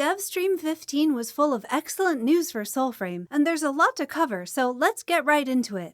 Devstream 15 was full of excellent news for Soulframe, and there's a lot to cover, so let's get right into it.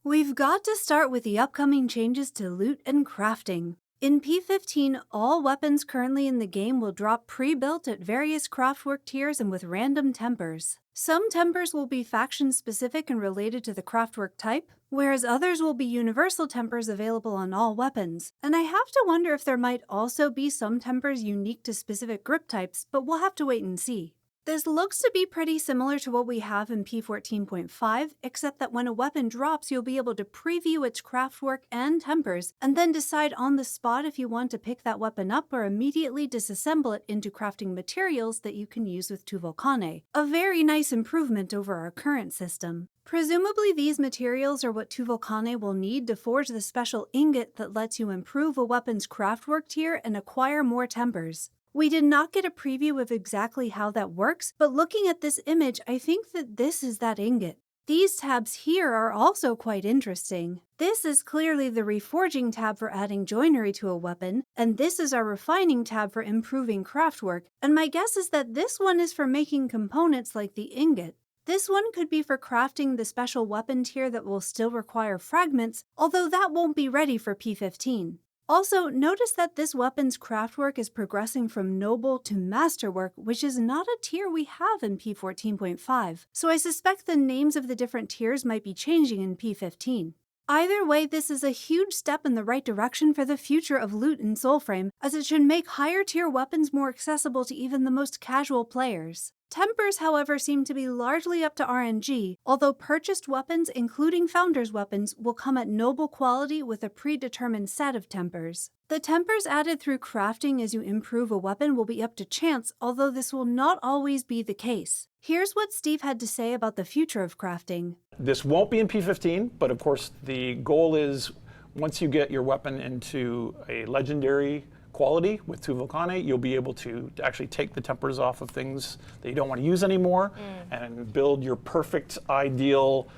We've got to start with the upcoming changes to loot and crafting. In P15, all weapons currently in the game will drop pre-built at various craftwork tiers and with random tempers. Some tempers will be faction-specific and related to the craftwork type, whereas others will be universal tempers available on all weapons. And I have to wonder if there might also be some tempers unique to specific grip types, but we'll have to wait and see. This looks to be pretty similar to what we have in P14.5, except that when a weapon drops, you'll be able to preview its craftwork and tempers, and then decide on the spot if you want to pick that weapon up or immediately disassemble it into crafting materials that you can use with Tuvalkane. A very nice improvement over our current system. Presumably these materials are what Tuvalkane will need to forge the special ingot that lets you improve a weapon's craftwork tier and acquire more tempers. We did not get a preview of exactly how that works, but looking at this image, I think that this is that ingot. These tabs here are also quite interesting. This is clearly the reforging tab for adding joinery to a weapon, and this is our refining tab for improving craftwork, and my guess is that this one is for making components like the ingot. This one could be for crafting the special weapon tier that will still require fragments, although that won't be ready for P15. Also, notice that this weapon's craftwork is progressing from noble to masterwork, which is not a tier we have in P14.5, so I suspect the names of the different tiers might be changing in P15. Either way, this is a huge step in the right direction for the future of loot in Soulframe, as it should make higher tier weapons more accessible to even the most casual players. Tempers, however, seem to be largely up to RNG, although purchased weapons, including Founder's weapons, will come at noble quality with a predetermined set of tempers. The tempers added through crafting as you improve a weapon will be up to chance, although this will not always be the case. Here's what Steve had to say about the future of crafting. This won't be in P15, but of course the goal is once you get your weapon into a legendary quality with Tuvalkane, you'll be able to actually take the tempers off of things that you don't want to use anymore and build your perfect, ideal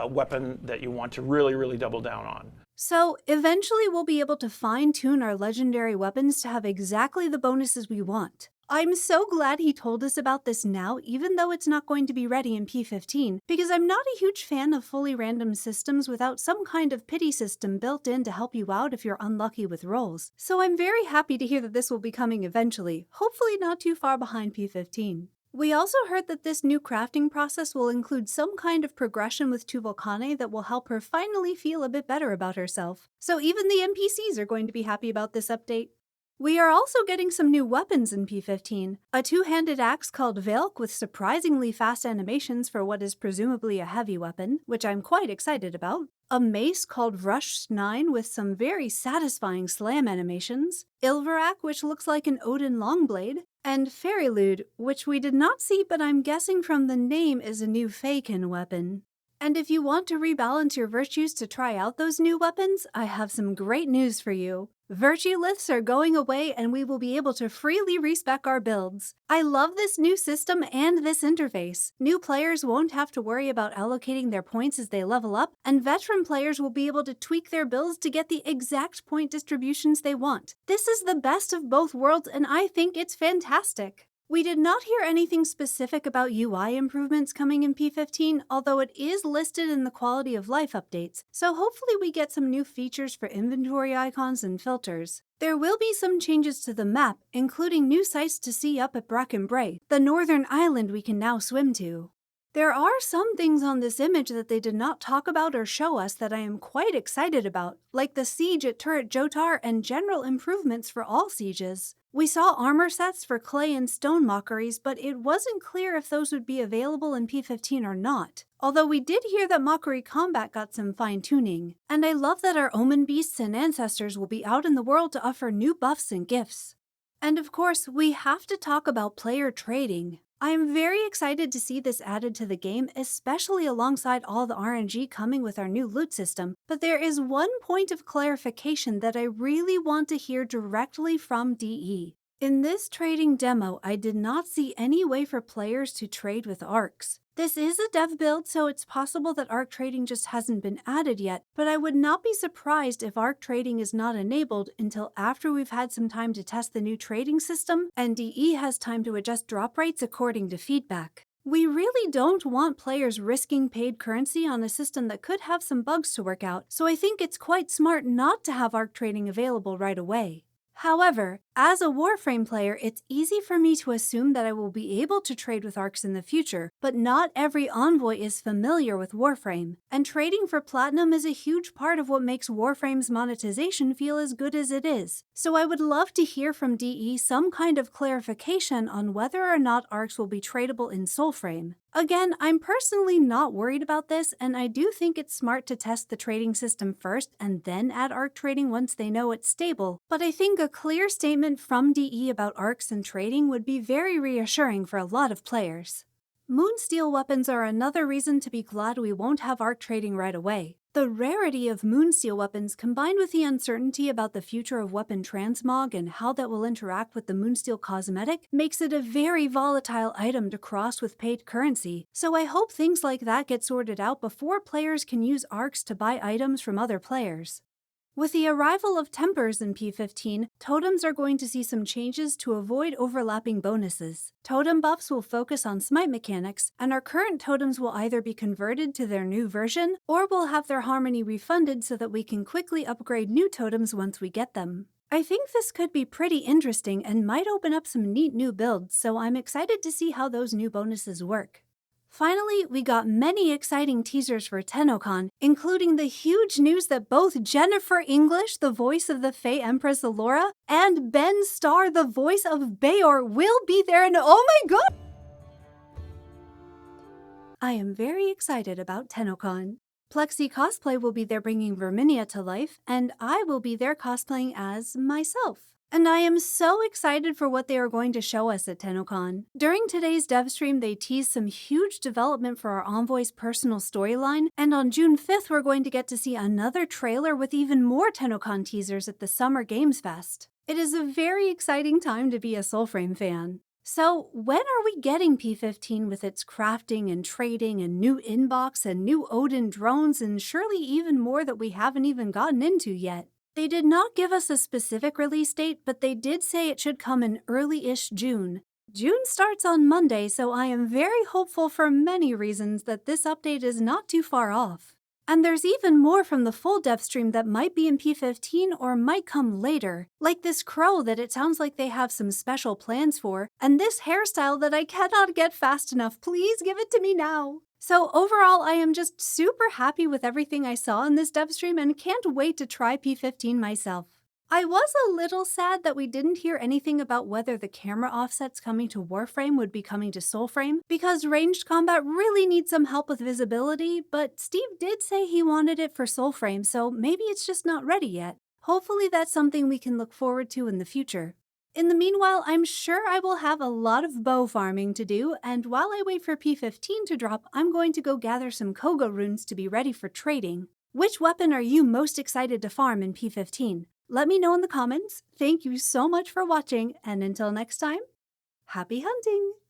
weapon that you want to really double down on. So, eventually we'll be able to fine-tune our legendary weapons to have exactly the bonuses we want. I'm so glad he told us about this now, even though it's not going to be ready in P15, because I'm not a huge fan of fully random systems without some kind of pity system built in to help you out if you're unlucky with rolls. So I'm very happy to hear that this will be coming eventually, hopefully not too far behind P15. We also heard that this new crafting process will include some kind of progression with Tuvalkane that will help her finally feel a bit better about herself. So even the NPCs are going to be happy about this update. We are also getting some new weapons in P15, a two-handed axe called Velk with surprisingly fast animations for what is presumably a heavy weapon, which I'm quite excited about, a mace called Rush 9 with some very satisfying slam animations, Ilverak, which looks like an Odin Longblade, and Preludes, which we did not see but I'm guessing from the name is a new Faken weapon. And if you want to rebalance your virtues to try out those new weapons, I have some great news for you. Virtue Liths are going away and we will be able to freely respec our builds. I love this new system and this interface. New players won't have to worry about allocating their points as they level up, and veteran players will be able to tweak their builds to get the exact point distributions they want. This is the best of both worlds and I think it's fantastic. We did not hear anything specific about UI improvements coming in P15, although it is listed in the quality of life updates, so hopefully we get some new features for inventory icons and filters. There will be some changes to the map, including new sights to see up at Bracken Bray, the northern island we can now swim to. There are some things on this image that they did not talk about or show us that I am quite excited about, like the siege at Turret Jotar and general improvements for all sieges. We saw armor sets for clay and stone mockeries, but it wasn't clear if those would be available in P15 or not. Although we did hear that mockery combat got some fine-tuning. And I love that our omen beasts and ancestors will be out in the world to offer new buffs and gifts. And of course, we have to talk about player trading. I am very excited to see this added to the game, especially alongside all the RNG coming with our new loot system, but there is one point of clarification that I really want to hear directly from DE. In this trading demo, I did not see any way for players to trade with arcs. This is a dev build, so it's possible that arc trading just hasn't been added yet, but I would not be surprised if arc trading is not enabled until after we've had some time to test the new trading system and DE has time to adjust drop rates according to feedback. We really don't want players risking paid currency on a system that could have some bugs to work out, so I think it's quite smart not to have arc trading available right away. However, as a Warframe player, it's easy for me to assume that I will be able to trade with arcs in the future, but not every envoy is familiar with Warframe, and trading for platinum is a huge part of what makes Warframe's monetization feel as good as it is. So I would love to hear from DE some kind of clarification on whether or not arcs will be tradable in Soulframe. Again, I'm personally not worried about this, and I do think it's smart to test the trading system first and then add arc trading once they know it's stable, but I think a clear statement from DE about arcs and trading would be very reassuring for a lot of players. Moonsteel weapons are another reason to be glad we won't have arc trading right away. The rarity of Moonsteel weapons combined with the uncertainty about the future of weapon transmog and how that will interact with the Moonsteel cosmetic makes it a very volatile item to cross with paid currency, so I hope things like that get sorted out before players can use arcs to buy items from other players. With the arrival of Tempers in P15, totems are going to see some changes to avoid overlapping bonuses. Totem buffs will focus on smite mechanics, and our current totems will either be converted to their new version, or will have their harmony refunded so that we can quickly upgrade new totems once we get them. I think this could be pretty interesting and might open up some neat new builds, so I'm excited to see how those new bonuses work. Finally, we got many exciting teasers for TennoCon, including the huge news that both Jennifer English, the voice of the Fey Empress Allura, and Ben Starr, the voice of Bayor, will be there, and oh my god! I am very excited about TennoCon. Plexi Cosplay will be there bringing Verminia to life, and I will be there cosplaying as myself. And I am so excited for what they are going to show us at TennoCon. During today's Devstream, they teased some huge development for our Envoy's personal storyline, and on June 5th, we're going to get to see another trailer with even more TennoCon teasers at the Summer Games Fest. It is a very exciting time to be a Soulframe fan. So, when are we getting P15 with its crafting and trading and new inbox and new Odin drones and surely even more that we haven't even gotten into yet? They did not give us a specific release date, but they did say it should come in early-ish June. June starts on Monday, so I am very hopeful for many reasons that this update is not too far off. And there's even more from the full Devstream that might be in P15 or might come later, like this crow that it sounds like they have some special plans for, and this hairstyle that I cannot get fast enough. Please give it to me now. So overall, I am just super happy with everything I saw in this Devstream and can't wait to try P15 myself. I was a little sad that we didn't hear anything about whether the camera offsets coming to Warframe would be coming to Soulframe, because ranged combat really needs some help with visibility, but Steve did say he wanted it for Soulframe, so maybe it's just not ready yet. Hopefully that's something we can look forward to in the future. In the meanwhile, I'm sure I will have a lot of bow farming to do, and while I wait for P15 to drop, I'm going to go gather some Koga runes to be ready for trading. Which weapon are you most excited to farm in P15? Let me know in the comments. Thank you so much for watching, and until next time, happy hunting!